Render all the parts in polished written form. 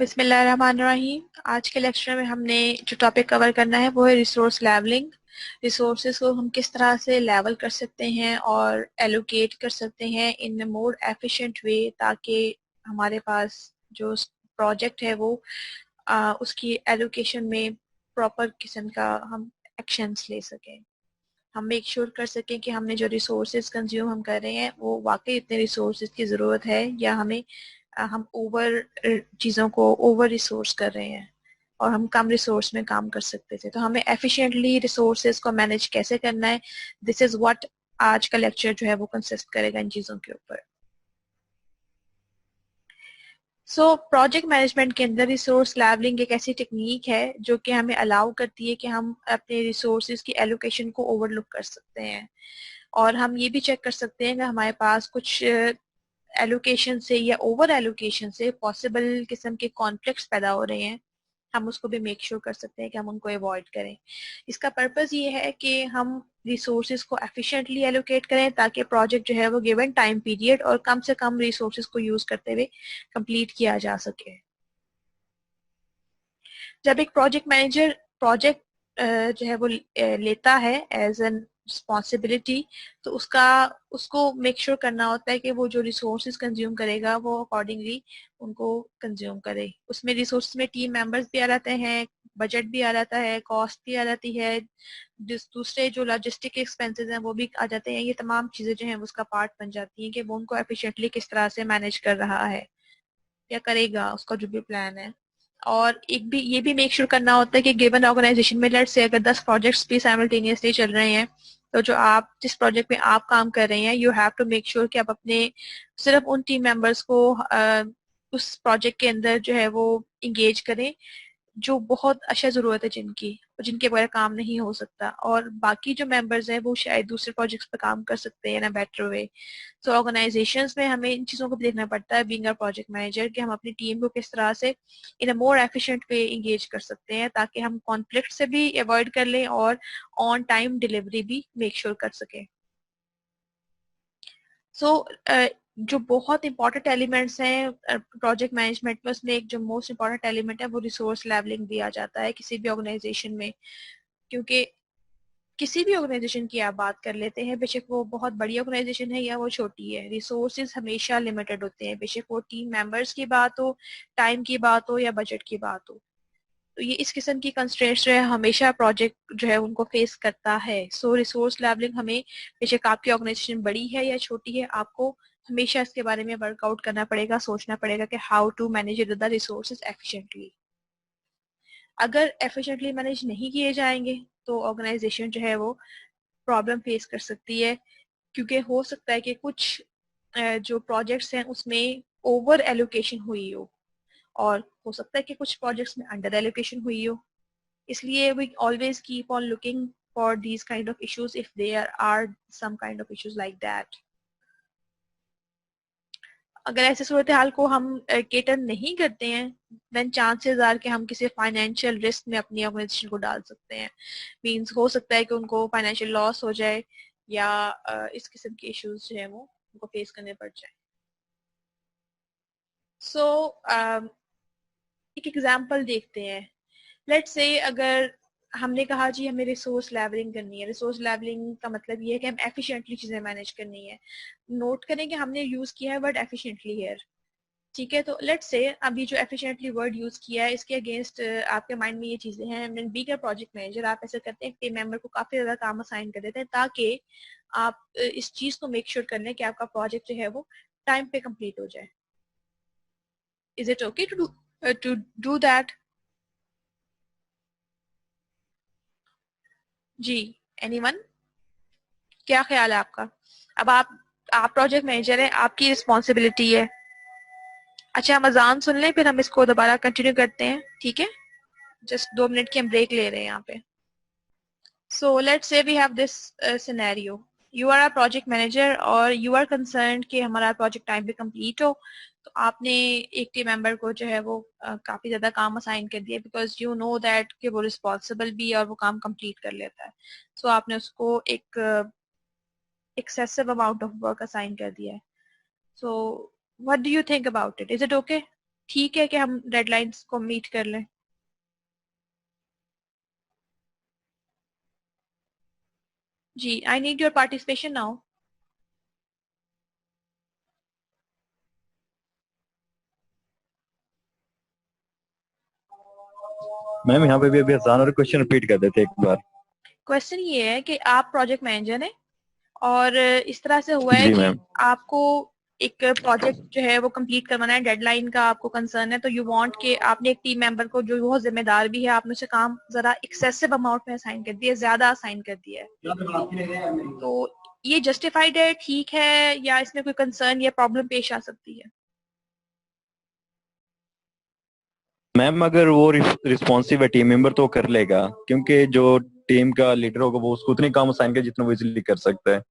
बिस्मिल्लाहिर्रहमानिर्रहीम। आज के लेक्चर में हमने जो टॉपिक कवर करना है वो है रिसोर्स लेवलिंग। रिसोर्सेज को हम किस तरह से लेवल कर सकते हैं और एलोकेट कर सकते हैं इन मोर एफिशिएंट वे, ताकि हमारे पास जो प्रोजेक्ट है वो उसकी एलोकेशन में प्रॉपर किस्म का हम एक्शंस ले सकें। हम मेक श्योर कर सकें कि हमने जो रिसोर्सेज कंज्यूम हम कर रहे हैं वो वाकई इतने रिसोर्सेज की ज़रूरत है, या हमें हम ओवर चीज़ों को ओवर रिसोर्स कर रहे हैं और हम कम रिसोर्स में काम कर सकते थे। तो हमें एफिशिएंटली रिसोर्सेज को मैनेज कैसे करना है, दिस इज़ व्हाट आज का लेक्चर जो है वो कंसिस्ट करेगा इन चीज़ों के ऊपर। प्रोजेक्ट मैनेजमेंट के अंदर रिसोर्स लेवलिंग एक ऐसी टेक्निक है जो कि हमें अलाउ करती है कि हम अपने रिसोर्सेज की एलोकेशन को ओवरलुक कर सकते हैं, और हम ये भी चेक कर सकते हैं कि हमारे पास कुछ एलोकेशन से या ओवर एलोकेशन से पॉसिबल किस्म के कॉन्फ्लिक्ट्स पैदा हो रहे हैं। हम उसको भी मेक श्योर कर सकते हैं कि हम उनको अवॉइड करें। इसका पर्पस ये है कि हम रिसोर्सेज को एफिशिएंटली एलोकेट करें ताकि प्रोजेक्ट जो है वो गिवन टाइम पीरियड और कम से कम रिसोर्सेज को यूज करते हुए कंप्लीट किया जा सके। जब एक प्रोजेक्ट मैनेजर प्रोजेक्ट जो है वो लेता है एज एन रिस्पॉन्सिबिलिटी, तो उसको मेक श्योर करना होता है कि वो जो रिसोर्सेज कंज्यूम करेगा वो अकॉर्डिंगली उनको कंज्यूम करे। उसमें रिसोर्स में टीम मेंबर्स भी आ जाते हैं, बजट भी आ जाता है, कॉस्ट भी आ जाती है, दूसरे जो लॉजिस्टिक एक्सपेंसेस हैं वो भी आ जाते हैं। ये तमाम चीजें जो हैं उसका पार्ट बन जाती हैं कि वो उनको एफिशिएंटली किस तरह से मैनेज कर रहा है या करेगा, उसका जो भी प्लान है। और एक भी ये भी मेक श्योर करना होता है कि गिवन ऑर्गेनाइजेशन में लेट्स से अगर 10 प्रोजेक्ट्स भी साइमल्टेनियसली चल रहे हैं, तो जो आप जिस प्रोजेक्ट में आप काम कर रहे हैं, you have to make sure कि आप अपने सिर्फ उन टीम मेंबर्स को उस प्रोजेक्ट के अंदर जो है वो इंगेज करें जो बहुत अच्छा ज़रूरत है जिनकी, जिनके बगैर काम नहीं हो सकता, और बाकी जो मेंबर्स हैं वो शायद दूसरे प्रोजेक्ट्स पे काम कर सकते हैं ना बेटर वे। सो ऑर्गेनाइजेशंस में हमें इन चीज़ों को भी देखना पड़ता है बीइंग अ प्रोजेक्ट मैनेजर कि हम अपनी टीम को किस तरह से इन अ मोर एफिशिएंट वे इंगेज कर सकते हैं ताकि हम कॉन्फ्लिक्ट से भी अवॉइड कर लें और ऑन टाइम डिलीवरी भी मेक श्योर कर सकें। सो जो बहुत इंपॉर्टेंट एलिमेंट्स हैं प्रोजेक्ट मैनेजमेंट में, उसमें एक जो मोस्ट इंपॉर्टेंट एलिमेंट है वो रिसोर्स लेवलिंग दिया जाता है किसी भी ऑर्गेनाइजेशन में। क्योंकि किसी भी ऑर्गेनाइजेशन की आप बात कर लेते हैं, बेशक वो बहुत बड़ी ऑर्गेनाइजेशन है या वो छोटी है, रिसोर्सेज हमेशा लिमिटेड होते हैं, बेशक वो टीम मेंबर्स की बात हो, टाइम की बात हो या बजट की बात हो। तो ये इस किस्म की कंस्ट्रेंट्स जो है हमेशा प्रोजेक्ट जो है उनको फेस करता है। सो रिसोर्स लेवलिंग हमें, बेशक आपकी ऑर्गेनाइजेशन बड़ी है या छोटी है, आपको हमेशा इसके बारे में वर्कआउट करना पड़ेगा, सोचना पड़ेगा कि how to manage the resources efficiently. अगर एफिशिएंटली मैनेज नहीं किए जाएंगे तो ऑर्गेनाइजेशन जो है वो प्रॉब्लम फेस कर सकती है, क्योंकि हो सकता है कि कुछ जो प्रोजेक्ट्स हैं उसमें ओवर एलोकेशन हुई हो, और हो सकता है कि कुछ प्रोजेक्ट्स में अंडर एलोकेशन हुई हो। इसलिए we always keep on looking for these kind of issues if there are some kind of issues like that. अगर ऐसे सूरत हाल को हम केटर नहीं करते हैं, देन चांसेस आर कि हम किसी फाइनेंशियल रिस्क में अपनी ऑर्गेनाइजेशन को डाल सकते हैं। मींस हो सकता है कि उनको फाइनेंशियल लॉस हो जाए या इस किस्म के इश्यूज जो है वो उनको फेस करने पड़ जाए। सो एक एग्जांपल देखते हैं। लेट्स से अगर हमने कहा जी हमें रिसोर्स लेवलिंग करनी है, रिसोर्स लेवलिंग का मतलब ये है कि हम एफिशिएंटली चीजें मैनेज करनी है। नोट करें कि हमने यूज किया है वर्ड एफिशिएंटली हियर, ठीक है। तो लेट्स से अभी जो एफिशिएंटली वर्ड यूज किया है इसके अगेंस्ट आपके माइंड में ये चीजें हैं। बी का प्रोजेक्ट मैनेजर आप ऐसा करते हैं टीम मेंबर को काफी ज्यादा काम असाइन कर देते हैं ताकि आप इस चीज को मेक श्योर कर लें कि आपका प्रोजेक्ट जो है वो टाइम पे कंप्लीट हो जाए। Is it okay to do that? जी, एनीवन, क्या ख्याल है आपका? अब आप प्रोजेक्ट मैनेजर हैं, आपकी रिस्पॉन्सिबिलिटी है। अच्छा, हम अजान सुन लें फिर हम इसको दोबारा कंटिन्यू करते हैं, ठीक है? जस्ट 2 मिनट की हम ब्रेक ले रहे हैं यहाँ पे। So let's say we have this scenario, you are a project manager और यू आर कंसर्न्ड कि हमारा प्रोजेक्ट टाइम पे कंप्लीट हो। तो आपने एक टीम मेंबर को जो है वो काफी ज्यादा काम असाइन कर दिया, बिकॉज यू नो दैट कि वो रिस्पॉन्सिबल भी है और वो काम कंप्लीट कर लेता है। सो आपने उसको एक excessive amount of work assign कर दिया है। So what do you think about it? Is it okay? ठीक है कि हम डेडलाइंस को मीट कर लें? जी, I need your participation now. Ma'am यहाँ पे भी अभी आसान और क्वेश्चन रिपीट कर देते एक बार। क्वेश्चन ये है कि आप प्रोजेक्ट मैनेजर हैं और इस तरह से हुआ है जी कि मैम। आपको एक प्रोजेक्ट जो है वो कंप्लीट करवाना है, डेडलाइन का आपको कंसर्न है, तो यू वांट कि आपने एक टीम मेंबर को जो बहुत जिम्मेदार भी है, आपने उसे काम जरा एक्सेसिव अमाउंट में असाइन कर दिया, ज्यादा असाइन कर दिया है। तो ये जस्टिफाइड है, ठीक है, या इसमें कोई कंसर्न या प्रॉब्लम पेश आ सकती है? मैम अगर वो रिस्पॉन्सिव है टीम मेंबर तो वो कर लेगा, क्योंकि जो टीम का लीडर होगा वो उसको उतने काम असाइन कर जितना वो इजिली कर सकता है।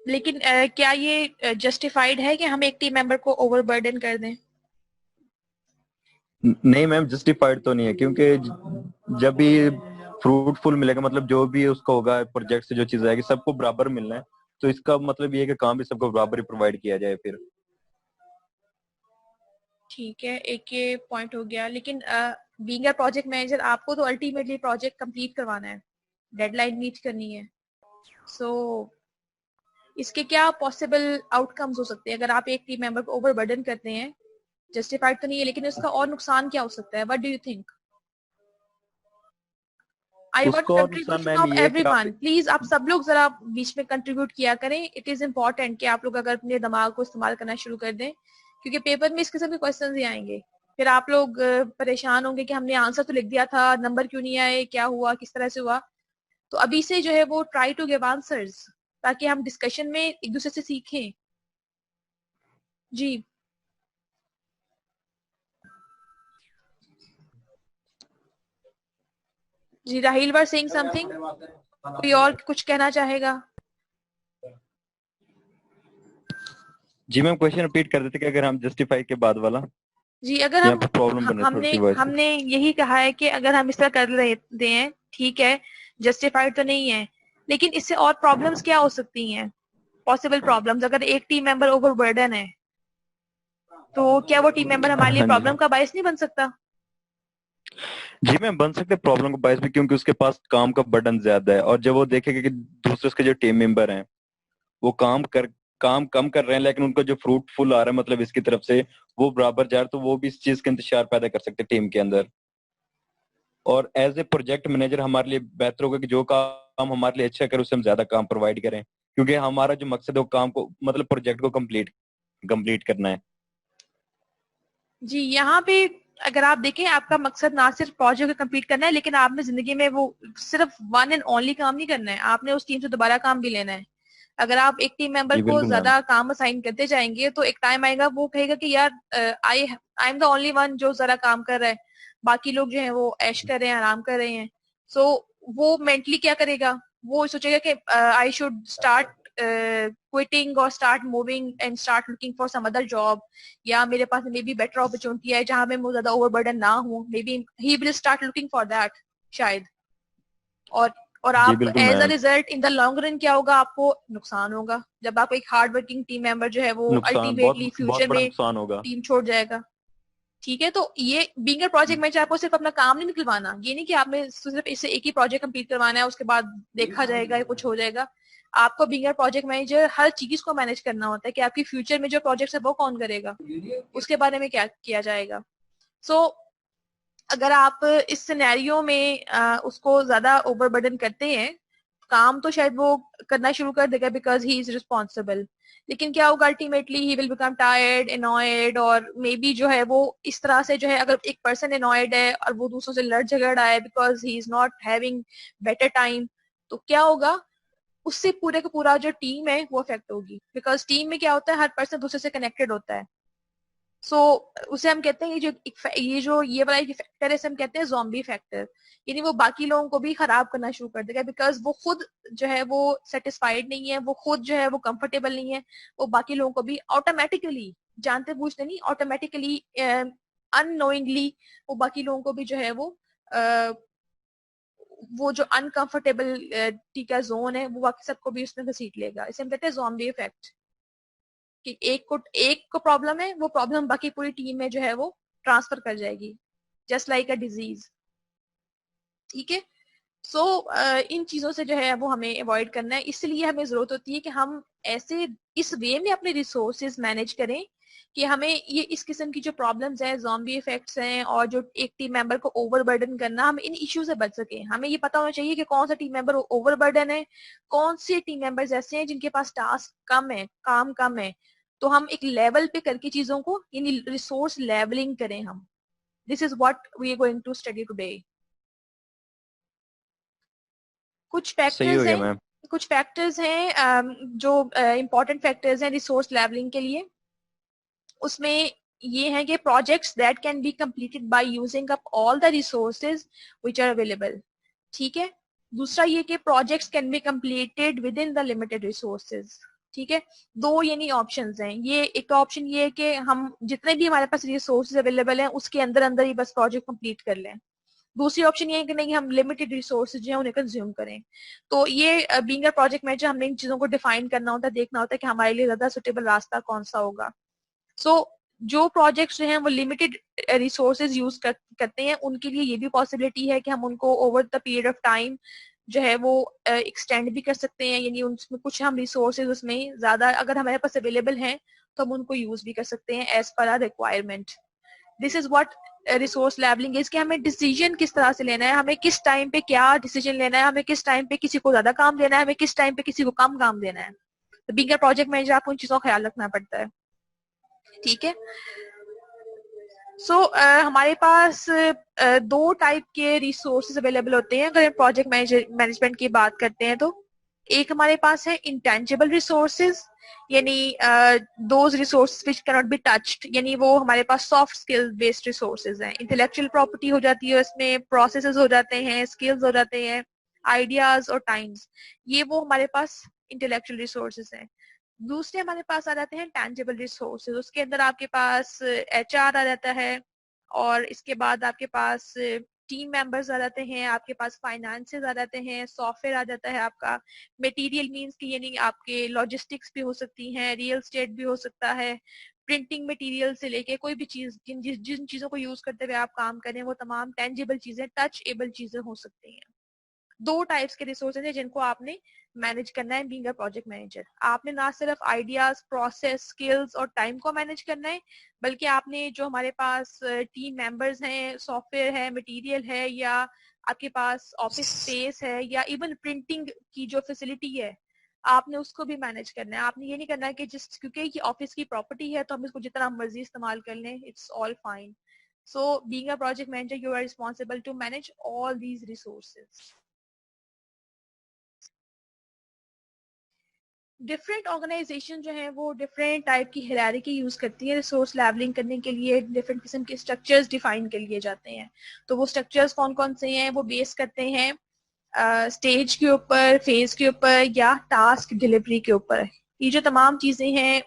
लेकिन क्या ये जस्टिफाइड है कि हम एक टीम मेंबर को ओवरबर्डन कर दें? नहीं मैम, जस्टिफाइड तो नहीं है, क्योंकि जब भी फ्रूटफुल मिलेगा, मतलब जो भी उसका होगा प्रोजेक्ट से जो चीज आएगी सबको बराबर मिलना है, तो इसका मतलब ये है कि काम भी सबको बराबर ही प्रोवाइड किया जाए फिर। ठीक है, एक ये पॉइंट हो गया, लेकिन बीइंग अ प्रोजेक्ट मैनेजर आपको तो अल्टीमेटली प्रोजेक्ट कंप्लीट करवाना है, डेडलाइन मीट करनी है। सो इसके क्या पॉसिबल आउटकम्स हो सकते हैं अगर आप एक टीम मेंबर को ओवरबर्डन करते हैं? जस्टिफाइड तो नहीं है, लेकिन इसका और नुकसान क्या हो सकता है? What do you think? I want उसको और नुकसान कंट्रीब्यूशन मैम ऑफ ये है कि आप। एवरीवन, प्लीज आप सब लोग जरा बीच में कंट्रीब्यूट किया करें। इट इज इम्पोर्टेंट कि आप लोग अगर अपने दिमाग को इस्तेमाल करना शुरू कर दें, क्योंकि पेपर में इस किस्म के क्वेश्चन ही आएंगे। फिर आप लोग परेशान होंगे कि हमने आंसर तो लिख दिया था, नंबर क्यों नहीं आए, क्या हुआ, किस तरह से हुआ। तो अभी से जो है वो ट्राई टू गिव आंसर्स, ताकि हम डिस्कशन में एक दूसरे से सीखें। जी। जी, राहिल वर सेइंग समथिंग। कोई और कुछ कहना चाहेगा? जी मैम, क्वेश्चन रिपीट कर देते कि अगर हम जस्टिफाई के बाद वाला, जी, अगर यहाँ हम पे प्रॉब्लम बन रही है थोड़ी हमने सी वॉइस से। हमने यही कहा है कि अगर हम इस तरह कर रहे हैं, ठीक है, जस्टिफाइड तो नहीं है, लेकिन इससे और प्रॉब्लम्स क्या हो सकती हैं? पॉसिबल प्रॉब्लम्स, अगर एक टीम मेंबर ओवरबर्डन है, तो क्या वो टीम मेंबर हमारे लिए हाँ जी। प्रॉब्लम का बायस नहीं बन सकता? जी मैम, बन सकते हैं प्रॉब्लम का बायस भी, क्योंकि उसके पास काम का बर्डन ज्यादा है, और जब वो देखेगा कि दूसरे उसके जो टीम मेंबर हैं वो काम कम कर रहे हैं, लेकिन उनको जो फ्रूटफुल आ रहा है मतलब इसकी तरफ से वो बराबर जा रहा है, तो वो भी इस चीज का इंतजार पैदा कर सकते हैं टीम के अंदर। और एज ए प्रोजेक्ट मैनेजर हमारे लिए बेहतर होगा कि जो काम हमारे लिए अच्छा करे उससे हम ज्यादा काम प्रोवाइड करें, क्योंकि हमारा जो मकसद है वो काम को मतलब प्रोजेक्ट को कंप्लीट कंप्लीट करना है। जी, यहाँ पे अगर आप देखें, आपका मकसद ना सिर्फ प्रोजेक्ट को कंप्लीट करना है, लेकिन आपने जिंदगी में वो सिर्फ वन एंड ओनली काम नहीं करना है, आपने उस टीम से दोबारा काम भी लेना है। अगर आप एक टीम मेंबर जी को बिल्कुल मैम। ज्यादा काम असाइन करते जाएंगे, तो एक टाइम आएगा वो कहेगा कि यार, I I am the only one जो जरा काम कर रहा है, बाकी लोग जो है वो ऐश कर रहे हैं, आराम कर रहे हैं। सो वो मेंटली क्या करेगा? वो सोचेगा कि आई शुड स्टार्ट क्विटिंग और start moving and start looking for some other job, या मेरे पास मे बी बेटर अपॉर्चुनिटी है जहां में मैं ज्यादा ओवरबर्डन ना हूं, may be he will start looking for that, शायद। और और जी आप बिल्कुल as a ma'am. Result in the long run क्या होगा? आपको नुकसान होगा, जब आप एक हार्ड वर्किंग टीम मेंबर जो है वो नुकसान बहुत अल्टीमेटली बहुत फ्यूचर बड़ा में नुकसान होगा। टीम छोड़ जाएगा। ठीक है, तो ये बीइंग अ प्रोजेक्ट मैनेजर आपको सिर्फ अपना काम नहीं निकलवाना, ये नहीं कि आपने सिर्फ इससे एक ही प्रोजेक्ट कंप्लीट करवाना है, उसके बाद देखा जाएगा या कुछ हो जाएगा। आपको बीइंग अ प्रोजेक्ट मैनेजर हर चीज को मैनेज करना होता है कि आपकी फ्यूचर में जो प्रोजेक्ट है वो कौन करेगा, उसके बारे में क्या किया जाएगा। सो अगर आप इस सिनेरियो में उसको ज्यादा ओवरबर्डन करते हैं, काम तो शायद वो करना शुरू कर देगा बिकॉज ही इज रिस्पॉन्सिबल, लेकिन क्या होगा? Ultimately he will become tired, annoyed, और मे बी जो है वो इस तरह से जो है, अगर एक पर्सन एनॉयड है और वो दूसरों से लड़ झगड़ रहा है because he is not having better time, तो क्या होगा? उससे पूरे का पूरा जो टीम है वो अफेक्ट होगी, बिकॉज टीम में क्या होता है, हर पर्सन दूसरे से कनेक्टेड होता है। सो उसे हम कहते हैं, ये वाला एक फैक्टर है, इसे हम कहते हैं ज़ॉम्बी फैक्टर। यानी वो बाकी लोगों को भी खराब करना शुरू कर देगा, बिकॉज वो खुद जो है वो सेटिस्फाइड नहीं है, वो खुद जो है वो कंफर्टेबल नहीं है। वो बाकी लोगों को भी ऑटोमेटिकली, जानते बूझते नहीं, ऑटोमेटिकली, अननोइंगली, वो बाकी लोगों को भी जो है वो जो अनकंफर्टेबल टी का जोन है, वो बाकी सबको भी उसमें घसीट लेगा। इसे हम कहते हैं ज़ॉम्बी इफेक्ट। कि एक को प्रॉब्लम है, वो प्रॉब्लम बाकी पूरी टीम में जो है वो ट्रांसफर कर जाएगी, जस्ट लाइक अ डिजीज। ठीक है। सो इन चीजों से जो है वो हमें अवॉइड करना है, इसलिए हमें जरूरत होती है कि हम ऐसे इस वे में अपने रिसोर्सेज मैनेज करें कि हमें ये इस किस्म की जो प्रॉब्लम्स हैं, ज़ॉम्बी इफेक्ट्स हैं और जो एक टीम मेंबर को ओवरबर्डन करना, हम इन इश्यू से बच सके। हमें ये पता होना चाहिए कि कौन सा टीम मेंबर ओवरबर्डन है, कौन से टीम मेंबर्स ऐसे हैं जिनके पास टास्क कम है, काम कम है। तो हम एक लेवल पे करके चीजों को, यानी रिसोर्स लेवलिंग करें हम। This is what we are going to study today. कुछ सही फैक्टर्स हो गया हैं मैम। कुछ फैक्टर्स हैं जो इम्पोर्टेंट फैक्टर्स हैं रिसोर्स लेवलिंग के लिए। उसमें ये है कि projects that can be completed by using up all the resources which are available. ठीक है। दूसरा ये कि projects can be completed within the limited resources. ठीक है। दो यानी ऑप्शंस हैं। ये एक ऑप्शन ये है कि हम जितने भी हमारे पास रिसोर्सेज अवेलेबल हैं उसके अंदर अंदर ही बस प्रोजेक्ट कंप्लीट कर लें। दूसरी ऑप्शन ये है कि नहीं, हम लिमिटेड रिसोर्सेज जो है उन्हें कंज्यूम करें। तो ये बीइंग अ प्रोजेक्ट मैनेजर हमने इन चीजों को डिफाइन करना होता है, देखना होता है कि हमारे लिए ज्यादा सुटेबल रास्ता कौन सा होगा। सो जो प्रोजेक्ट्स जो हैं वो लिमिटेड रिसोर्सेज यूज करते हैं, उनके लिए ये भी पॉसिबिलिटी है कि हम उनको over the period of time जो है वो एक्सटेंड भी कर सकते हैं, यानी उनमें कुछ हम रिसोर्सेज उसमें ज्यादा अगर हमारे पास अवेलेबल हैं तो हम उनको यूज भी कर सकते हैं as per our requirement. This is what resource levelling is, कि हमें डिसीजन किस तरह से लेना है, हमें किस टाइम पे क्या डिसीजन लेना है, हमें किस टाइम पे किसी को ज्यादा काम देना है, हमें किस टाइम पे किसी को कम काम देना है। तो बीइंग अ प्रोजेक्ट मैनेजर आपको उन चीजों का ख्याल रखना पड़ता है। ठीक है। सो हमारे पास दो टाइप के रिसोर्सेज अवेलेबल होते हैं अगर हम प्रोजेक्ट मैनेजमेंट की बात करते हैं तो। एक हमारे पास है इंटेंजिबल रिसोर्सेज, यानी those resources which can not be touched, यानी वो हमारे पास सॉफ्ट स्किल बेस्ड रिसोर्सेज हैं। इंटेलेक्चुअल प्रॉपर्टी हो जाती है उसमें, प्रोसेसेस हो जाते हैं, स्किल्स हो जाते हैं, आइडियाज और टाइम्स, ये वो हमारे पास इंटेलेक्चुअल रिसोर्सेज हैं। दूसरे हमारे पास आ जाते हैं टैंजिबल रिसोर्सेज, उसके अंदर आपके पास एचआर आ जाता है, और इसके बाद आपके पास टीम मेंबर्स आ जाते हैं, आपके पास फाइनेंसेस आ जाते हैं, सॉफ्टवेयर आ जाता है आपका, मटेरियल मींस की यानी आपके लॉजिस्टिक्स भी हो सकती हैं, रियल स्टेट भी हो सकता है, प्रिंटिंग मटेरियल से लेके कोई भी चीज जिन चीजों को यूज करते हुए आप काम करें वो तमाम टेंजिबल चीजें, टच एबल चीजें हो सकती हैं। दो टाइप्स के रिसोर्सेज हैं जिनको आपने मैनेज करना है बीइंग अ प्रोजेक्ट मैनेजर। आपने ना सिर्फ आइडियाज, प्रोसेस, स्किल्स और टाइम को मैनेज करना है, बल्कि आपने जो हमारे पास टीम मेंबर्स हैं, सॉफ्टवेयर है, मटेरियल है, या आपके पास ऑफिस स्पेस है, या इवन प्रिंटिंग की जो फैसिलिटी है, आपने उसको भी मैनेज करना है। आपने ये नहीं करना है कि जिस क्योंकि ये ऑफिस की प्रॉपर्टी है तो हम इसको जितना मर्जी इस्तेमाल कर लें, it's all fine. So being a project manager you are responsible to manage all these resources. Different organisation जो है वो डिफरेंट टाइप की हायरार्की यूज करती है रिसोर्स लेवलिंग करने के लिए, डिफरेंट किस्म के स्ट्रक्चर्स डिफाइन कर लिए जाते हैं। तो वो स्ट्रक्चर्स कौन कौन से हैं, वो बेस करते हैं स्टेज के ऊपर, फेज के ऊपर, या टास्क डिलीवरी के ऊपर। ये जो तमाम चीजें हैं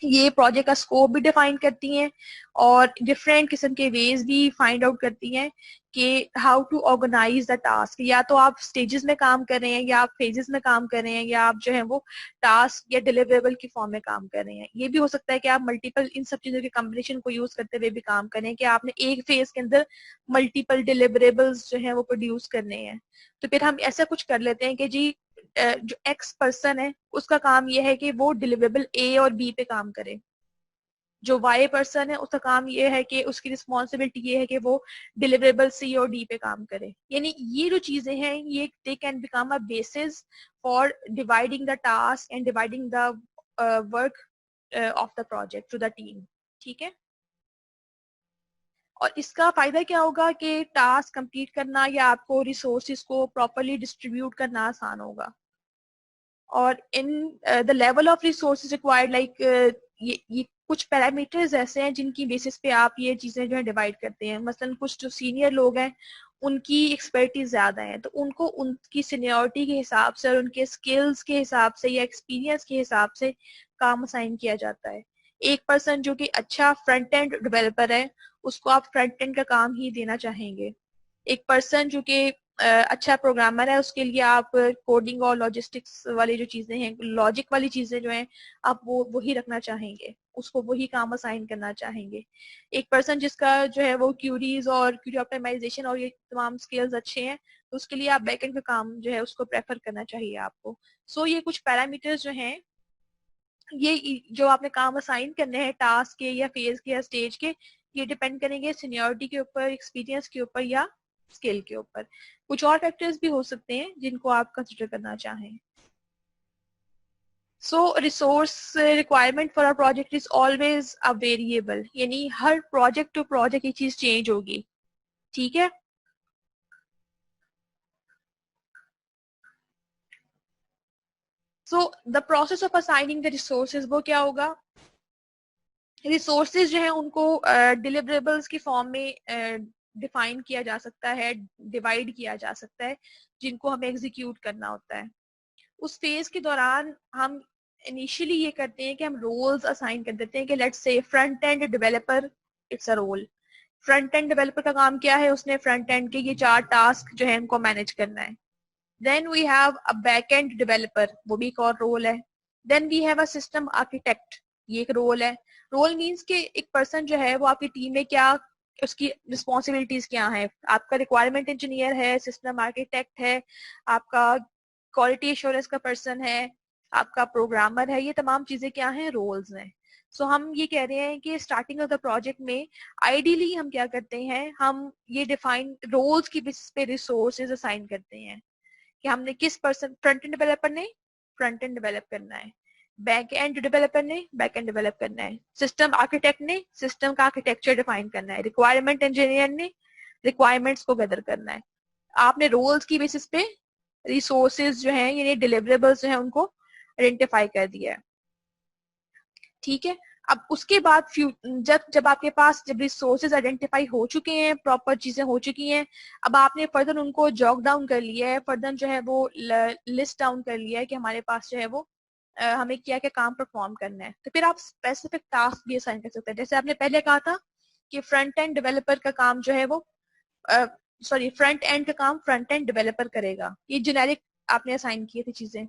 ये प्रोजेक्ट का स्कोप भी डिफाइन करती हैं और डिफरेंट किस्म के वेज भी फाइंड आउट करती हैं कि how to organise the task. या तो आप स्टेजेस में काम कर रहे हैं, या आप फेजेस में काम कर रहे हैं, या आप जो है वो टास्क या डिलीवरेबल की फॉर्म में काम कर रहे हैं। ये भी हो सकता है कि आप मल्टीपल इन सब चीजों के कॉम्बिनेशन को यूज करते हुए भी काम करें, कि आपने एक फेज के अंदर मल्टीपल डिलीवरेबल्स जो है वो प्रोड्यूस करने हैं। तो फिर हम ऐसा कुछ कर लेते हैं कि जी जो एक्स पर्सन है उसका काम यह है कि वो डिलीवरेबल ए और बी पे काम करे, जो वाई पर्सन है उसका काम ये है कि उसकी रिस्पॉन्सिबिलिटी ये है कि वो डिलीवरेबल सी और डी पे काम करे। यानी ये जो चीजें हैं ये they can become a basis for dividing the task and dividing the work of the project to the team. ठीक है। और इसका फायदा क्या होगा कि टास्क कंप्लीट करना या आपको रिसोर्सेज को प्रॉपरली डिस्ट्रीब्यूट करना आसान होगा। और in the level of resources required, like ये कुछ पैरामीटर्स ऐसे हैं जिनकी बेसिस पे आप ये चीजें जो है डिवाइड करते हैं। मसलन कुछ जो सीनियर लोग हैं उनकी एक्सपर्टीज ज्यादा है तो उनको उनकी सीनियरिटी के हिसाब से और उनके स्किल्स के हिसाब से या एक्सपीरियंस के हिसाब से काम असाइन किया जाता है। एक पर्सन जो कि अच्छा फ्रंट एंड डेवलपर है उसको आप फ्रंट एंड का काम ही देना चाहेंगे। एक पर्सन जो कि अच्छा प्रोग्रामर है उसके लिए आप कोडिंग और लॉजिस्टिक्स वाली जो चीजें हैं, लॉजिक वाली चीजें जो हैं, आप वो वही रखना चाहेंगे, उसको वही काम असाइन करना चाहेंगे। एक पर्सन जिसका जो है वो क्यूरीज और क्यूरी ऑप्टिमाइजेशन और ये तमाम स्किल्स अच्छे हैं, तो उसके लिए आप बैकएंड का काम जो है उसको प्रेफर करना चाहिए आपको। सो ये कुछ पैरामीटर्स जो हैं, ये जो आपने काम असाइन करने हैं टास्क के या फेज के या स्टेज के, ये डिपेंड करेंगे सीनियरिटी के ऊपर, एक्सपीरियंस के ऊपर या स्किल के ऊपर। कुछ और फैक्टर्स भी हो सकते हैं जिनको आप कंसिडर करना चाहें। So resource requirement for a project is always a variable, यानी हर प्रोजेक्ट टू प्रोजेक्ट ये चीज चेंज होगी, ठीक है। So the process of assigning the resources वो क्या होगा, रिसोर्सेज जो है उनको डिलीवरेबल्स की फॉर्म में डिफाइन किया जा सकता है, डिवाइड किया जा सकता है, जिनको हमें एग्जीक्यूट करना होता है। उस फेज के दौरान हम इनिशियली ये करते हैं कि हम रोल्स असाइन कर देते हैं कि let's say front end developer, it's a role. Front end developer का काम क्या है, उसने फ्रंट एंड के ये 4 टास्क जो है उनको मैनेज करना है। Then we have a back end developer, वो भी एक और रोल है। Then we have a system architect, ये एक रोल है। रोल मीन्स कि एक पर्सन जो है वो आपकी टीम में क्या, उसकी रिस्पॉन्सिबिलिटीज क्या है। आपका रिक्वायरमेंट इंजीनियर है, सिस्टम आर्किटेक्ट है, आपका क्वालिटी एश्योरेंस का पर्सन है, आपका प्रोग्रामर है, ये तमाम चीजें क्या हैं, रोल्स हैं। सो हम ये कह रहे हैं कि स्टार्टिंग ऑफ द प्रोजेक्ट में आइडियली हम क्या करते हैं, हम ये डिफाइन रोल्स की बेसिस पे रिसोर्सेज असाइन करते हैं कि हमने किस पर्सन, फ्रंट एंड डेवलपर ने फ्रंट एंड डेवलप करना है, बैक एंड डेवलपर ने बैक एंड डेवलप करना है, सिस्टम आर्किटेक्ट ने सिस्टम का आर्किटेक्चर डिफाइन करना है, रिक्वायरमेंट इंजीनियर ने रिक्वायरमेंट्स को गैदर करना है। आपने रोल्स की बेसिस पे रिसोर्सेज जो है यानी डिलीवरेबल्स जो है उनको आइडेंटिफाई कर दिया है, ठीक है। अब उसके बाद जब जब आपके पास जब रिसोर्सेज आइडेंटिफाई हो चुके हैं, प्रॉपर चीजें हो चुकी हैं, अब आपने फर्दर उनको जॉक डाउन कर लिया है, फर्दर जो है वो लिस्ट डाउन कर लिया है कि हमारे पास जो है वो हमें क्या क्या काम परफॉर्म करना है, तो फिर आप स्पेसिफिक टास्क भी असाइन कर सकते हैं। जैसे आपने पहले कहा था कि फ्रंट एंड डेवलपर का काम जो है वो, सॉरी, फ्रंट एंड का काम फ्रंट एंड डेवलपर करेगा, ये जेनेरिक आपने असाइन किए थे चीजें।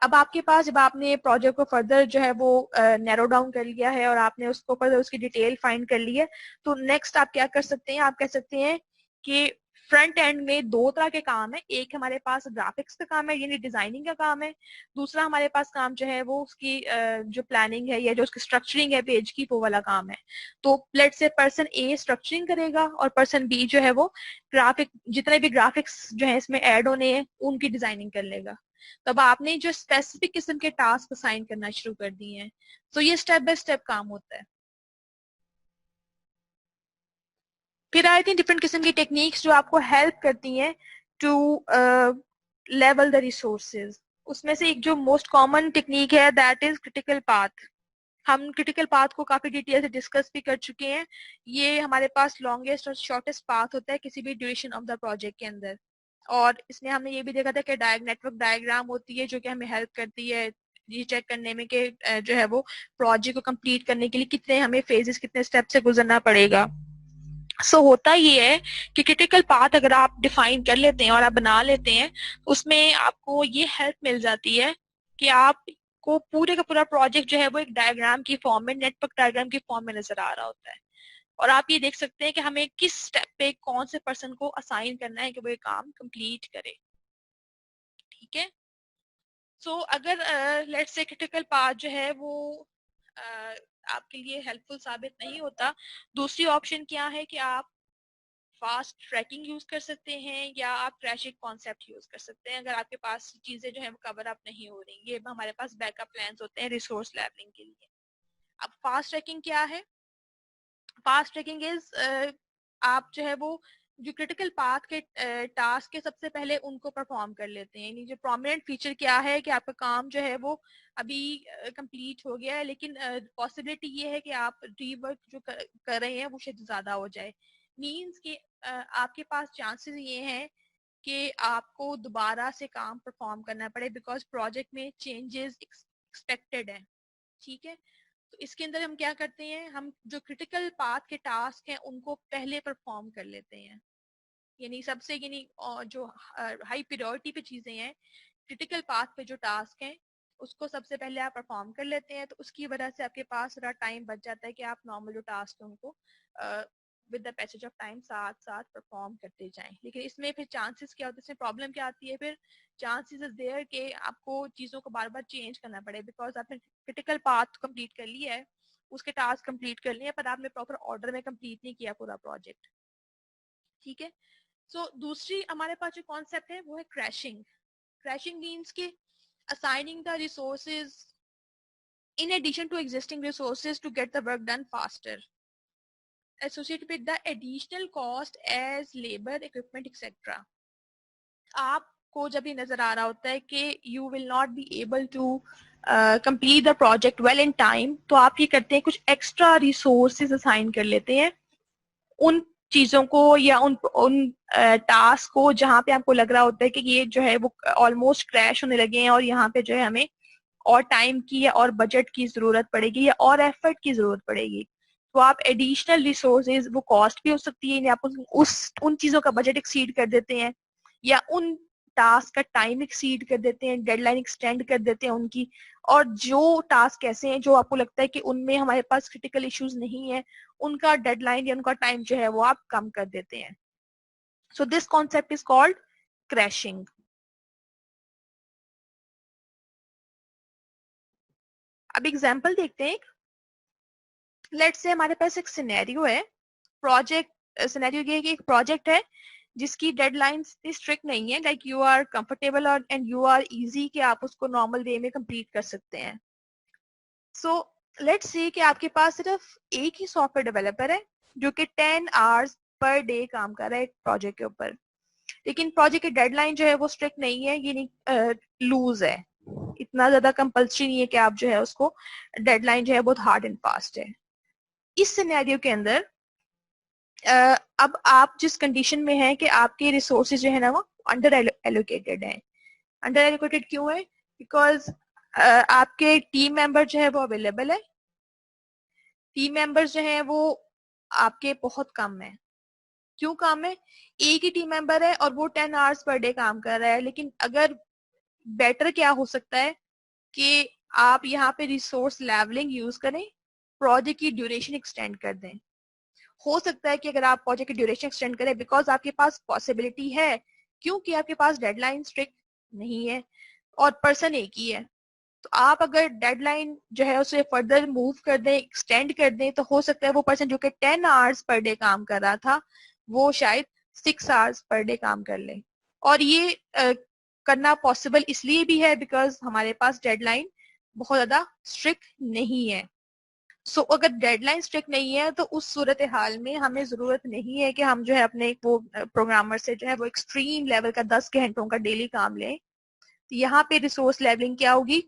अब आपके पास जब आपने प्रोजेक्ट को फर्दर जो है वो नैरो डाउन कर लिया है और आपने उसको फर्दर उसकी डिटेल फाइंड कर ली है, तो नेक्स्ट आप क्या कर सकते हैं, आप कह सकते हैं कि फ्रंट एंड में 2 तरह के काम है। एक हमारे पास ग्राफिक्स का काम है यानी डिजाइनिंग का काम है, दूसरा हमारे पास काम जो है वो उसकी जो प्लानिंग है या जो उसकी स्ट्रक्चरिंग है पेज की, वो वाला काम है। तो लेट से पर्सन ए स्ट्रक्चरिंग करेगा और पर्सन बी जो है वो ग्राफिक, जितने भी ग्राफिक्स जो है इसमें ऐड होने हैं उनकी डिजाइनिंग कर लेगा। तब आपने जो स्पेसिफिक किस्म के टास्क असाइन करना शुरू कर दिए हैं, तो ये स्टेप बाय स्टेप काम होता है। फिर आई थिंक डिफरेंट किस्म की टेक्निक्स जो आपको हेल्प करती हैं टू लेवल द रिसोर्सेज। उसमें से एक जो मोस्ट कॉमन टेक्निक है दैट इज क्रिटिकल पाथ। हम क्रिटिकल पाथ को काफी डिटेल से डिस्कस भी कर चुके हैं। ये हमारे पास लॉन्गेस्ट और शॉर्टेस्ट पाथ होता है किसी भी ड्यूरेशन ऑफ द प्रोजेक्ट के अंदर। और इसमें हमने ये भी देखा था कि नेटवर्क डायग्राम होती है जो कि हमें हेल्प करती है ये चेक करने में कि जो है वो प्रोजेक्ट को कंप्लीट करने के लिए कितने हमें फेजेस, कितने स्टेप से गुजरना पड़ेगा। होता ये है कि क्रिटिकल पाथ अगर आप डिफाइन कर लेते हैं और आप बना लेते हैं, उसमें आपको ये हेल्प मिल जाती है कि आपको पूरे का पूरा प्रोजेक्ट जो है वो एक डायग्राम की फॉर्म में, नेटवर्क डायग्राम की फॉर्म में नजर आ रहा होता है। और आप ये देख सकते हैं कि हमें किस स्टेप पे कौन से पर्सन को असाइन करना है कि वो ये काम कंप्लीट करे, ठीक है। अगर लेट्स से क्रिटिकल पाथ जो है वो आपके लिए हेल्पफुल साबित नहीं होता, दूसरी ऑप्शन क्या है कि आप फास्ट ट्रैकिंग यूज कर सकते हैं या आप क्रैशिंग कॉन्सेप्ट यूज कर सकते हैं अगर आपके पास चीजें जो है वो कवर अप नहीं हो रही। ये हमारे पास बैकअप प्लान्स होते हैं रिसोर्स लेवलिंग के लिए। अब फास्ट ट्रैकिंग क्या है, फास्ट ट्रैकिंग इज आप जो है वो जो क्रिटिकल पाथ के टास्क के सबसे पहले उनको परफॉर्म कर लेते हैं। यानी जो प्रोमिनेंट फीचर क्या है कि आपका काम जो है वो अभी कंप्लीट हो गया है, लेकिन पॉसिबिलिटी ये है कि आप रीवर्क जो कर रहे हैं वो शायद ज्यादा हो जाए। मींस कि आपके पास चांसेस ये हैं कि आपको दोबारा से काम परफॉर्म करना पड़े बिकॉज प्रोजेक्ट में चेंजेस एक्सपेक्टेड है, ठीक है। तो इसके अंदर हम क्या करते हैं, हम जो क्रिटिकल पाथ के टास्क हैं उनको पहले परफॉर्म कर लेते हैं। यानी सबसे यानी जो हाई प्रायोरिटी पे चीजें हैं, क्रिटिकल पाथ पे जो टास्क हैं, उसको सबसे पहले आप परफॉर्म कर लेते हैं, तो उसकी वजह से आपके पास थोड़ा टाइम बच जाता है कि आप नॉर्मल जो टास्क है उनको with the passage of time साथ साथ परफॉर्म करते जाएं। लेकिन इसमें फिर चांसेस क्या होते हैं, इसमें प्रॉब्लम क्या आती है, फिर चांसेस इज देयर कि आपको चीज़ों को बार बार चेंज करना पड़े, बिकॉज आपने क्रिटिकल पाथ कंप्लीट कर लिया है, उसके टास्क कंप्लीट कर लिए, पर आपने प्रॉपर ऑर्डर में कंप्लीट नहीं किया पूरा प्रोजेक्ट। ठीक है। सो दूसरी हमारे पास जो कॉन्सेप्ट है वो है क्रैशिंग। क्रैशिंग मीन्स के assigning the resources in addition to existing resources to get the work done faster, associated with the additional cost as labor, equipment, etc. आपको जब ये नजर आ रहा होता है कि you will not be able to complete the project well in time, तो आप ये करते हैं कुछ extra resources assign कर लेते हैं उन चीजों को या उन टास्क को जहां पे आपको लग रहा होता है कि ये जो है वो ऑलमोस्ट क्रैश होने लगे हैं और यहाँ पे जो है हमें और टाइम की या और बजट की जरूरत पड़ेगी या और एफर्ट की जरूरत पड़ेगी। तो आप एडिशनल रिसोर्सेज, वो कॉस्ट भी हो सकती है, आप उस उन चीजों का बजट एक्सीड कर देते हैं या उन टास्क का टाइम एक्सीड कर देते हैं, डेडलाइन एक्सटेंड कर देते हैं उनकी। और जो टास्क ऐसे हैं जो आपको लगता है कि उनमें हमारे पास क्रिटिकल इश्यूज नहीं है, उनका डेडलाइन या उनका टाइम जो है वो आप कम कर देते हैं। So this concept is called crashing. अब एग्जाम्पल देखते हैं। लेट्स से हमारे पास एक सिनेरियो है, प्रोजेक्ट सिनेरियो ये है कि एक प्रोजेक्ट है जिसकी डेडलाइन स्ट्रिक्ट नहीं है, लाइक यू आर कंफर्टेबल और एंड यू आर इजी कि आप उसको नॉर्मल वे में कंप्लीट कर सकते हैं। सो लेट्स से कि आपके पास सिर्फ एक ही सॉफ्टवेयर डेवलपर है जो कि 10 आवर्स पर डे काम कर रहा है एक प्रोजेक्ट के ऊपर, लेकिन प्रोजेक्ट की डेडलाइन जो है वो स्ट्रिक्ट नहीं है, ये नहीं लूज है, इतना ज्यादा कंपल्सरी नहीं है कि आप जो है उसको, डेडलाइन जो है बहुत हार्ड एंड फास्ट है। इस सिनेरियो के अंदर अब आप जिस कंडीशन में हैं कि आपके रिसोर्सेज जो है ना वो अंडर एलोकेटेड हैं। अंडर एलोकेटेड क्यों है? बिकॉज आपके टीम मेंबर जो है वो अवेलेबल है, टीम मेंबर्स जो है वो आपके बहुत कम है। क्यों कम है? एक ही टीम मेंबर है और वो 10 आवर्स पर डे काम कर रहा है, लेकिन अगर बेटर क्या हो सकता है कि आप यहाँ पे रिसोर्स लेवलिंग यूज करें, प्रोजेक्ट की ड्यूरेशन एक्सटेंड कर दें। हो सकता है कि अगर आप प्रोजेक्ट की ड्यूरेशन एक्सटेंड करें, बिकॉज आपके पास पॉसिबिलिटी है, क्योंकि आपके पास डेडलाइन स्ट्रिक्ट नहीं है और पर्सन एक ही है, तो आप अगर डेडलाइन जो है उसे फर्दर मूव कर दें, एक्सटेंड कर दें, तो हो सकता है वो पर्सन जो कि 10 आवर्स पर डे काम कर रहा था वो शायद 6 आवर्स पर डे काम कर ले। और ये करना पॉसिबल इसलिए भी है बिकॉज हमारे पास डेडलाइन बहुत ज्यादा स्ट्रिक्ट नहीं है। सो अगर डेडलाइन स्ट्रिक्ट नहीं है तो उस सूरत हाल में हमें जरूरत नहीं है कि हम जो है अपने वो प्रोग्रामर से जो है वो एक्सट्रीम लेवल का 10 घंटों का डेली काम लें। तो यहाँ पे रिसोर्स लेवलिंग क्या होगी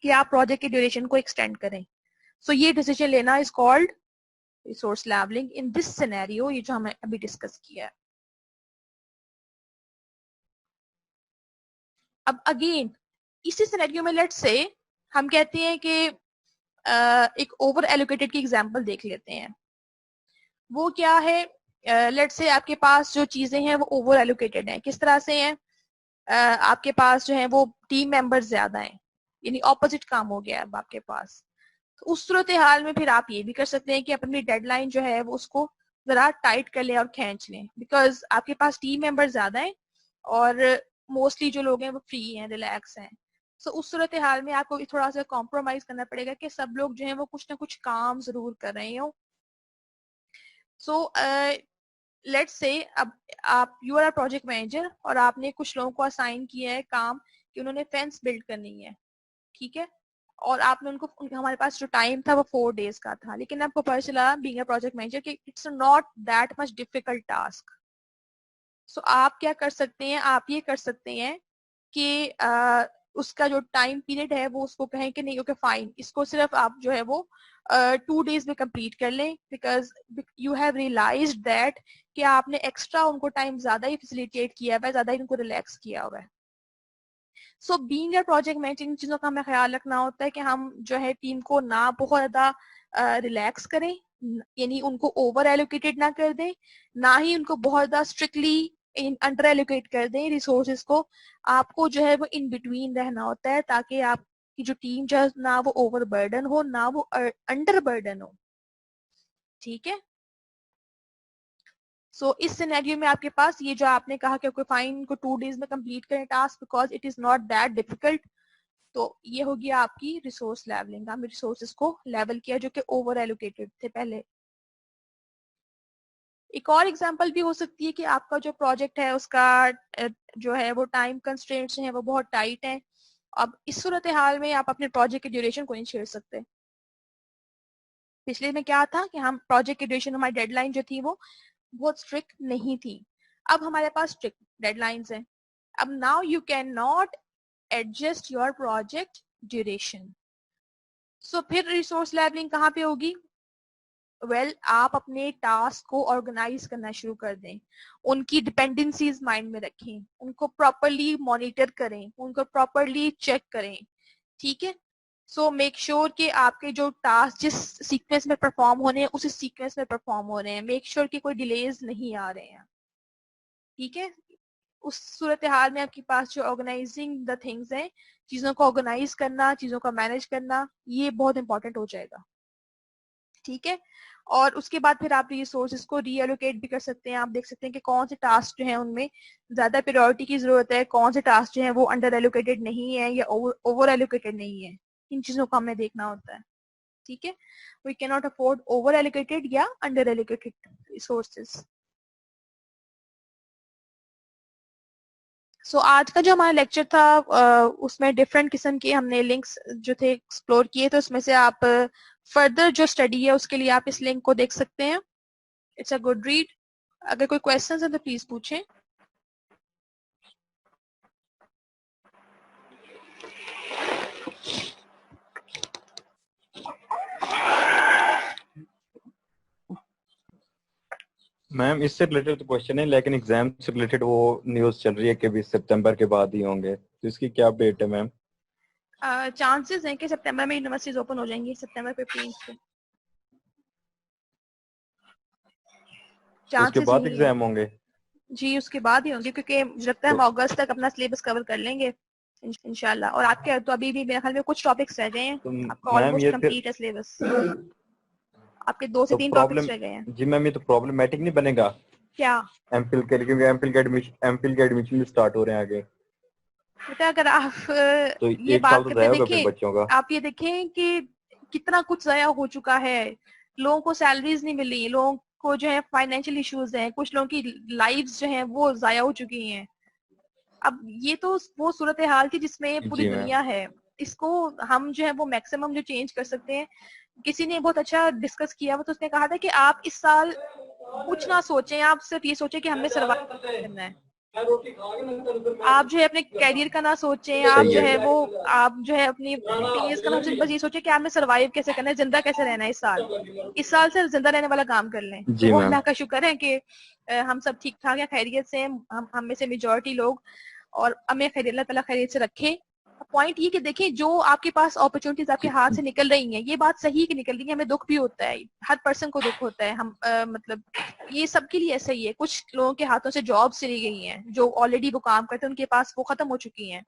कि आप प्रोजेक्ट की ड्यूरेशन को एक्सटेंड करें। सो ये डिसीजन लेना is called resource levelling in this scenario, ये जो हमने अभी डिस्कस किया है। अब अगेन इसी सिनेरियो में लेट्स से हम कहते हैं कि एक ओवर एलोकेटेड की एग्जांपल देख लेते हैं। वो क्या है? लेट्स से आपके पास जो चीजें हैं वो ओवर एलोकेटेड हैं। किस तरह से हैं? आपके पास जो है वो टीम मेंबर्स ज्यादा हैं, यानी ऑपोजिट काम हो गया अब आपके पास। तो उस सूरत हाल में फिर आप ये भी कर सकते हैं कि अपनी डेडलाइन जो है वो उसको जरा टाइट कर लें और खींच लें, बिकॉज आपके पास टीम मेंबर ज्यादा हैं और मोस्टली जो लोग हैं वो फ्री हैं, रिलैक्स हैं। सो उस सूरत हाल में आपको थोड़ा सा कॉम्प्रोमाइज करना पड़ेगा कि सब लोग जो है वो कुछ ना कुछ काम जरूर कर रहे हो। सो लेट्स से अब आप यू आर प्रोजेक्ट मैनेजर और आपने कुछ लोगों को असाइन किया है काम कि उन्होंने फेंस बिल्ड करनी है, ठीक है, और आपने उनका हमारे पास जो टाइम था वो 4 डेज का था, लेकिन आपको पता चला बीइंग अ प्रोजेक्ट मैनेजर कि it's not that much difficult task. So आप क्या कर सकते हैं? आप ये कर सकते हैं कि उसका जो टाइम पीरियड है वो उसको कहें कि नहीं, ओके फाइन, इसको सिर्फ आप जो है वो 2 डेज में कंप्लीट कर लें, because you have realise that कि आपने एक्स्ट्रा उनको टाइम ज्यादा ही फैसिलिटेट किया हुआ है, ज्यादा ही उनको रिलैक्स किया हुआ है। So being a project manager इन चीजों का हमें ख्याल रखना होता है कि हम जो है टीम को ना बहुत ज्यादा रिलैक्स करें, यानी उनको ओवर एलोकेटेड ना कर दें, ना ही उनको बहुत ज्यादा स्ट्रिक्टली अंडर एलोकेट कर दें रिसोर्सेज को। आपको जो है वो इन बिटवीन रहना होता है ताकि आपकी जो टीम जो है ना वो ओवर बर्डन हो ना वो अंडर बर्डन हो। ठीक है। सो इस सिनेरियो में आपके पास ये जो आपने कहा कि कोई फाइन को 2 days में कंप्लीट करें task because it is not that difficult, तो ये हो गया आपकी रिसोर्स लेवलिंग। हमने रिसोर्सेज को लेवल किया जो कि ओवर एलोकेटेड थे पहले। एक और एग्जांपल भी हो सकती है कि आपका जो प्रोजेक्ट है उसका जो है वो टाइम कंस्ट्रेंट्स हैं वो बहुत टाइट हैं। अब इस सूरत हाल में आप अपने प्रोजेक्ट की ड्यूरेशन को नहीं छेड़ सकते। पिछले में क्या था कि हम प्रोजेक्ट की ड्यूरेशन, हमारी डेडलाइन जो थी वो बहुत स्ट्रिक्ट नहीं थी। अब हमारे पास स्ट्रिक्ट डेडलाइंस हैं। अब now you can not adjust your project duration. So फिर रिसोर्स लेवलिंग कहाँ पे होगी? आप अपने टास्क को ऑर्गेनाइज करना शुरू कर दें, उनकी डिपेंडेंसीज माइंड में रखें, उनको प्रॉपरली मॉनिटर करें, उनको प्रॉपरली चेक करें। ठीक है। सो मेक श्योर कि आपके जो टास्क जिस सीक्वेंस में परफॉर्म होने हैं उसी सीक्वेंस में परफॉर्म हो रहे हैं। मेक श्योर कि कोई डिलेज नहीं आ रहे हैं। ठीक है। उस सूरत हाल में आपके पास जो ऑर्गेनाइजिंग द थिंग्स हैं, चीजों को ऑर्गेनाइज करना, चीजों को मैनेज करना, ये बहुत इंपॉर्टेंट हो जाएगा। ठीक है। और उसके बाद फिर आप रिसोर्सेज को रीएलोकेट भी कर सकते हैं। आप देख सकते हैं कि कौन से टास्क जो है उनमें ज्यादा प्रायोरिटी की जरूरत है, कौन से टास्क जो है वो अंडर एलोकेटेड नहीं है या ओवर एलोकेटेड नहीं है। इन चीजों को हमें देखना होता है। ठीक है। We can not afford over allocated या अंडर एलोकेटेड रिसोर्सेज। सो आज का जो हमारा लेक्चर था उसमें डिफरेंट किस्म के हमने लिंक्स जो थे एक्सप्लोर किए, तो उसमें से आप फर्दर जो स्टडी है उसके लिए आप इस लिंक को देख सकते हैं। It's a good read. अगर कोई क्वेश्चंस है तो प्लीज पूछें। मैम इससे रिलेटेड तो क्वेश्चन है, लेकिन एग्जाम से रिलेटेड वो न्यूज चल रही है कि 20 सितंबर के बाद ही होंगे, तो इसकी क्या अपडेट है मैम? चांसेस हैं कि सितंबर में यूनिवर्सिटीज ओपन हो जाएंगी, सितंबर 15 को। तो उसके चांसेस बाद यही है। एग्जाम होंगे? जी उसके बाद ही होंगे क्योंकि मुझे लगता है हम तो अगस्त तक अपना सिलेबस कवर कर लेंगे इंशाल्लाह। और आपके तो अभी भी मेरे ख्याल में कुछ टॉपिक्स रह गए हैं। तो आपका मैम ऑलमोस्ट ये फिर कंप्लीट है सिलेबस। आपके 2 से 3 प्रॉब्लम, टॉपिक्स रह गए हैं। जी मैम ये तो प्रॉब्लमेटिक नहीं बनेगा क्या? एमफिल के लिए? क्योंकि एमफिल के एडमिशन भी स्टार्ट हो रहे हैं आगे, बेटा अगर आप तो ये एक साल बात तो करते जाया होगा फिर देखें, बच्चों का। आप ये देखें कि कितना कुछ ज़ाया हो चुका है। लोगों को सैलरीज नहीं मिल रही, लोगों को जो है फाइनेंशियल इश्यूज हैं, कुछ लोगों की लाइव्स जो हैं वो ज़ाया हो चुकी हैं। अब ये तो वो सूरत हाल थी जिसमें पूरी जी मैम। दुनिया है। इसको हम जो है वो मैक्सिमम जो चेंज कर सकते हैं। किसी ने बहुत अच्छा डिस्कस किया, वो तो उसने कहा था कि आप इस साल कुछ ना सोचें, आप सिर्फ ये सोचें कि हमने सर्वाइव करना है। आप जो है अपने करियर का ना सोचें, आप सही जो है। है वो आप जो है अपनी ओपिनियंस का ना सोचें, बस ये सोचें कि आपने सर्वाइव कैसे करना है, जिंदा कैसे रहना है इस साल। इस साल से जिंदा रहने वाला काम कर लें। जी तो मैम। अल्लाह का शुक्र है कि हम सब ठीक ठाक हैं, खैरियत से हैं, हम में से मेजोरिटी लोग। और हमें खैर अल्लाह ताला खैरियत से रखे। पॉइंट ये कि देखें जो आपके पास अपॉर्चुनिटीज आपके जी हाथ से निकल रही हैं, ये बात सही है कि निकल रही है, हमें दुख भी होता है, हर पर्सन को दुख होता है। हम मतलब ये सबके लिए ऐसा ही है। कुछ लोगों के हाथों से जॉब चली गई हैं, जो ऑलरेडी वो काम करते हैं उनके पास वो खत्म हो चुकी हैं।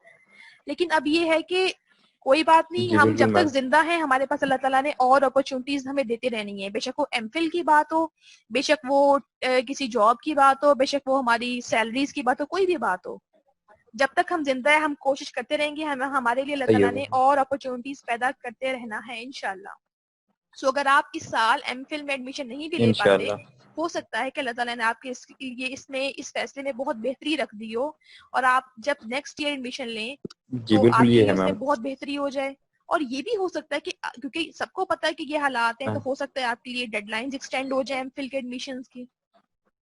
लेकिन अब ये है कि कोई बात नहीं, जी हम बिल्कुल जब तक मैम। जिंदा हैं हमारे पास अल्लाह ताला ने और अपॉर्चुनिटीज हमें देते रहनी है। बेशक वो एमफिल की बात हो, बेशक वो किसी जॉब की बात हो, बेशक वो हमारी सैलरीज की बात हो, कोई भी बात हो। जब तक हम जिंदा है हम कोशिश करते रहेंगे, हम हमारे लिए अल्लाह सही है ताला ने मैम। और अपॉर्चुनिटीज पैदा करते रहना है इंशाल्लाह। सो अगर आप इस साल एमफिल में एडमिशन नहीं भी ले पाते, इंशाल्लाह। हो सकता है कि अल्लाह ताला ने आपके ये इसमें इस फैसले में बहुत बेहतरी रख दी हो, और आप जब नेक्स्ट ईयर एडमिशन लें जी तो बिल्कुल आपके ये लिए है उसमें मैम। बहुत बेहतरी हो जाए। और ये भी हो सकता है कि क्योंकि सबको पता है कि ये हालात हैं, तो हाँ। हो सकता है आपके लिए डेडलाइंस एक्सटेंड हो जाए एमफिल के एडमिशन्स की।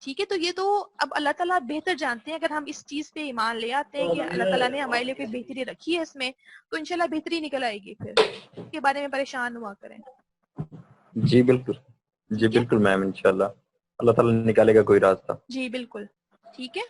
ठीक है। तो ये तो अब अल्लाह ताला बेहतर जानते हैं। अगर हम इस चीज पे ईमान ले आते हैं कि अल्लाह ताला ने हमारे लिए कोई बेहतरी रखी है इसमें, तो इंशाल्लाह बेहतरी निकल आएगी। फिर इसके बारे में परेशान हुआ करें। जी बिल्कुल। जी ठीक है। बिल्कुल मैम, इंशाल्लाह अल्लाह ताला निकालेगा कोई रास्ता। जी बिल्कुल। ठीक है।